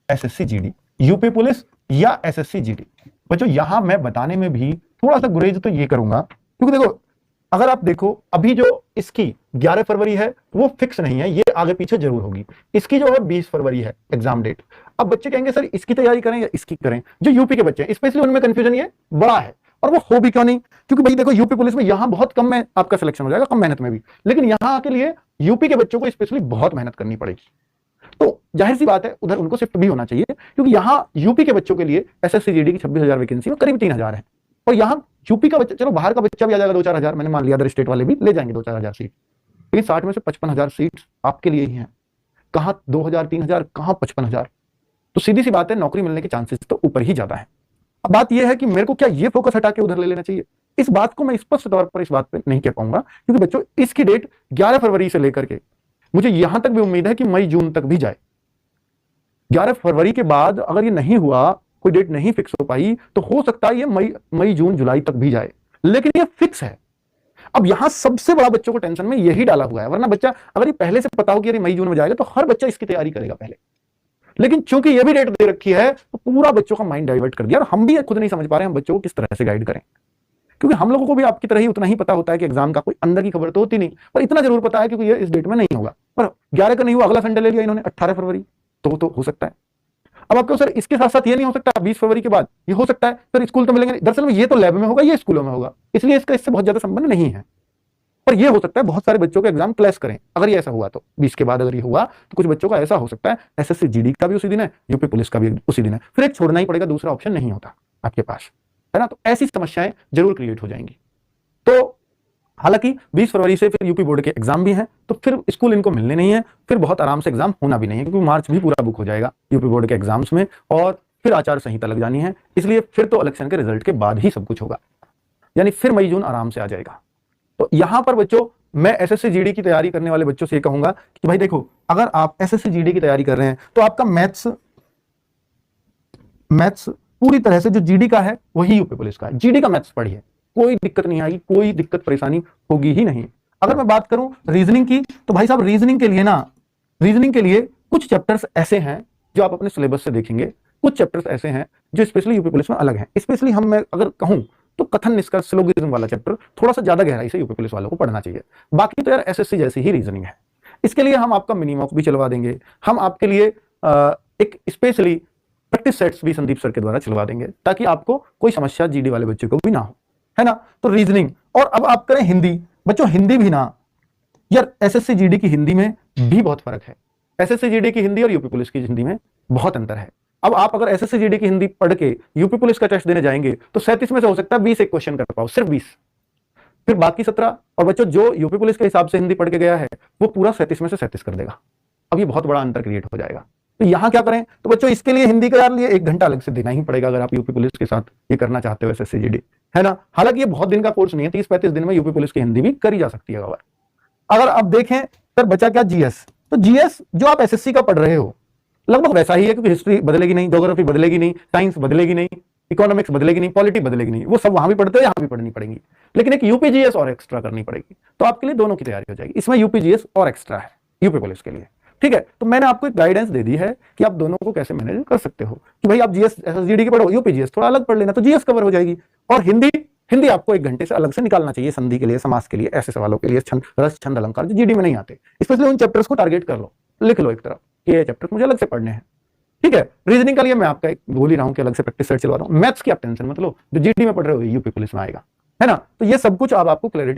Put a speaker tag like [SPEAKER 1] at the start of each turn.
[SPEAKER 1] SSC GD, UP police या SSC GD. बच्चों यहां मैं बताने में भी थोड़ा सा गुरेज तो ये करूंगा, क्योंकि देखो अगर आप देखो अभी जो इसकी 11 फरवरी है वो फिक्स नहीं है, ये आगे पीछे जरूर होगी। इसकी जो है 20 फरवरी है एग्जाम डेट। अब बच्चे कहेंगे सर इसकी तैयारी करें या इसकी करें। जो यूपी के बच्चे हैं स्पेशली उनमें कंफ्यूजन ये बड़ा है, और वो हो भी क्यों नहीं, क्योंकि भाई देखो यूपी पुलिस में यहां बहुत कम में आपका सिलेक्शन हो जाएगा, कम मेहनत में भी, लेकिन यहां के लिए यूपी के बच्चों को स्पेशली बहुत मेहनत करनी पड़ेगी। तो जाहिर सी बात है उधर उनको शिफ्ट भी होना चाहिए, क्योंकि यहां यूपी के बच्चों के लिए एसएससी जीडी की 26,000 वैकेंसी में करीब 3,000 है, और यहां यूपी का बच्चा, चलो बाहर का बच्चा भी आ जाएगा 2-4 हजार, मैंने मान लिया अदर स्टेट वाले भी ले जाएंगे 2-4 हजार सीट, लेकिन 60 में से 55,000 सीट आपके लिए ही हैं। कहां 2,000 3,000, कहां 55,000, तो सीधी सी बात है नौकरी मिलने के चांसेस तो ऊपर ही ज्यादा है। अब बात यह है कि मेरे को क्या ये फोकस हटा के उधर ले लेना चाहिए, इस बात को मैं स्पष्ट तौर पर इस बात पे नहीं कह पाऊंगा, क्योंकि बच्चों इसकी डेट 11 फरवरी से लेकर के मुझे यहां तक भी उम्मीद है कि मई जून तक भी जाए। 11 फरवरी के बाद अगर ये नहीं हुआ, कोई डेट नहीं फिक्स हो पाई, तो हो सकता है ये मई जून जुलाई तक भी जाए, लेकिन ये फिक्स है। अब यहां सबसे बड़ा बच्चों को टेंशन में यही डाला हुआ है, वरना बच्चा अगर ये पहले से पता हो कि मई जून में जाएगा तो हर बच्चा इसकी तैयारी करेगा पहले, लेकिन चूंकि ये भी डेट दे रखी है तो पूरा बच्चों का माइंड डाइवर्ट कर दिया, और हम भी खुद नहीं समझ पा रहे हैं हम बच्चों को किस तरह से गाइड करें, क्योंकि हम लोगों को भी आपकी तरह ही उतना ही पता होता है कि एग्जाम का कोई अंदर की खबर तो होती नहीं, पर इतना जरूर पता है क्योंकि ये इस डेट में नहीं होगा। पर 11 का नहीं हुआ, अगला संडे ले लिया इन्होंने 18 फरवरी, तो हो सकता है। अब आपको सर इसके साथ साथ ये नहीं हो सकता 20 फरवरी के बाद ये हो सकता है, सर स्कूल तो मिलेंगे, दरअसल में ये तो लैब में होगा, ये स्कूलों में होगा, इसलिए इसका इससे बहुत ज्यादा संबंध नहीं है। पर ये हो सकता है बहुत सारे बच्चों के एग्जाम क्लैश करें, अगर ये ऐसा हुआ तो 20 के बाद अगर ये हुआ तो कुछ बच्चों का ऐसा हो सकता है एसएससी जीडी का भी उसी दिन है, यूपी पुलिस का भी उसी दिन है, फिर एक छोड़ना ही पड़ेगा, दूसरा ऑप्शन नहीं होता आपके पास, है ना। तो ऐसी समस्याएं जरूर क्रिएट हो जाएंगी। तो हालांकि 20 फरवरी से फिर यूपी बोर्ड के एग्जाम भी हैं, तो फिर स्कूल इनको मिलने नहीं है, फिर बहुत आराम से एग्जाम होना भी नहीं है, क्योंकि मार्च भी पूरा बुक हो जाएगा यूपी बोर्ड के एग्जाम्स में, और फिर आचार संहिता लग जानी है, इसलिए फिर तो इलेक्शन के रिजल्ट के बाद ही सब कुछ होगा, यानी फिर मई जून आराम से आ जाएगा। तो यहां पर बच्चों मैं एसएससी जीडी की तैयारी करने वाले बच्चों से ये कहूंगा कि भाई देखो अगर आप एसएससी जीडी की तैयारी कर रहे हैं तो आपका मैथ्स पूरी तरह से जो जीडी का है वही यूपी पुलिस का है, जीडी का मैथ्स पढ़िए, कोई दिक्कत नहीं आएगी, कोई दिक्कत परेशानी होगी ही नहीं। अगर मैं बात करूं रीजनिंग की, तो भाई साहब रीजनिंग के लिए कुछ चैप्टर्स ऐसे हैं जो आप अपने सिलेबस से देखेंगे, कुछ चैप्टर्स ऐसे हैं जो स्पेशली यूपी पुलिस में अलग हैं। स्पेशली मैं अगर कहूं तो कथन निष्कर्ष सिलोगिज्म वाला चैप्टर थोड़ा सा ज्यादा गहराई से यूपी पुलिस वालों को पढ़ना चाहिए, बाकी तो यार एसएससी जैसी ही रीजनिंग है। इसके लिए हम आपका मिनी मॉक भी चलवा देंगे, हम आपके लिए एक स्पेशली प्रैक्टिस सेट्स भी संदीप सर के द्वारा चलवा देंगे, ताकि आपको कोई समस्या जीडी वाले बच्चे को भी ना हो, है ना। तो रीजनिंग, और अब आप करें हिंदी, बच्चों हिंदी भी ना यार, एसएससी जीडी की हिंदी में भी बहुत फर्क है, एसएससी जीडी की हिंदी और यूपी पुलिस की हिंदी में बहुत अंतर है। अब आप अगर एसएससी जीडी की हिंदी पढ़ के यूपी पुलिस का टेस्ट देने जाएंगे तो 37 में से हो सकता है 20 एक क्वेश्चन कर पाओ, सिर्फ 20, फिर बाकी 17, और बच्चों जो यूपी पुलिस के हिसाब से हिंदी पढ़ के गया है वो पूरा 37 में से 37 कर देगा। अब ये बहुत बड़ा अंतर क्रिएट हो जाएगा। तो यहां क्या करें, तो बच्चों इसके लिए हिंदी का यार लिए 1 घंटा अलग से देना ही पड़ेगा अगर आप यूपी पुलिस के साथ ये करना चाहते हो एसएससी जीडी, है ना। हालांकि ये बहुत दिन का कोर्स नहीं है, 30-35 दिन में यूपी पुलिस की हिंदी भी करी जा सकती है। अगर आप देखें सर बचा क्या जीएस, तो जीएस जो आप एसएससी का पढ़ रहे हो लगभग वैसा ही है, क्योंकि हिस्ट्री बदलेगी नहीं, ज्योग्राफी बदलेगी नहीं, साइंस बदलेगी नहीं, इकोनॉमिक्स बदलेगी नहीं, पॉलिटी बदलेगी नहीं, वो सब वहां भी पढ़ते हो यहाँ भी पढ़नी पड़ेगी, लेकिन एक यूपीजीएस और एक्स्ट्रा करनी पड़ेगी। तो आपके लिए दोनों की तैयारी हो जाएगी, इसमें यूपीजीएस और एक्स्ट्रा है यूपी पुलिस के लिए, ठीक है। तो मैंने आपको एक गाइडेंस दे दी है कि आप दोनों को कैसे मैनेज कर सकते हो, कि भाई आप जीएस एसएसजीडी की पढ़ो, यूपीजीएस थोड़ा अलग पढ़ लेना तो जीएस कवर हो जाएगी, और हिंदी आपको 1 घंटे से अलग से निकालना चाहिए, संधि के लिए, समास के लिए, ऐसे सवालों के लिए, रस छंद अलंकार जो जीडी में नहीं आते, स्पेशली उन चैप्टर्स को टारगेट कर लो, लिख लो एक तरफ कि ये चैप्टर मुझे अलग से पढ़ने हैं, ठीक है। रीजनिंग के लिए मैं आपका एक बोल ही रहा हूं कि अलग से प्रैक्टिस सेट चलवा रहा हूं। मैथ्स की आप टेंशन मत लो, जो जीडी में पढ़ रहे हो यूपी पुलिस में आएगा, है ना। तो ये सब कुछ आपको क्लैरिटी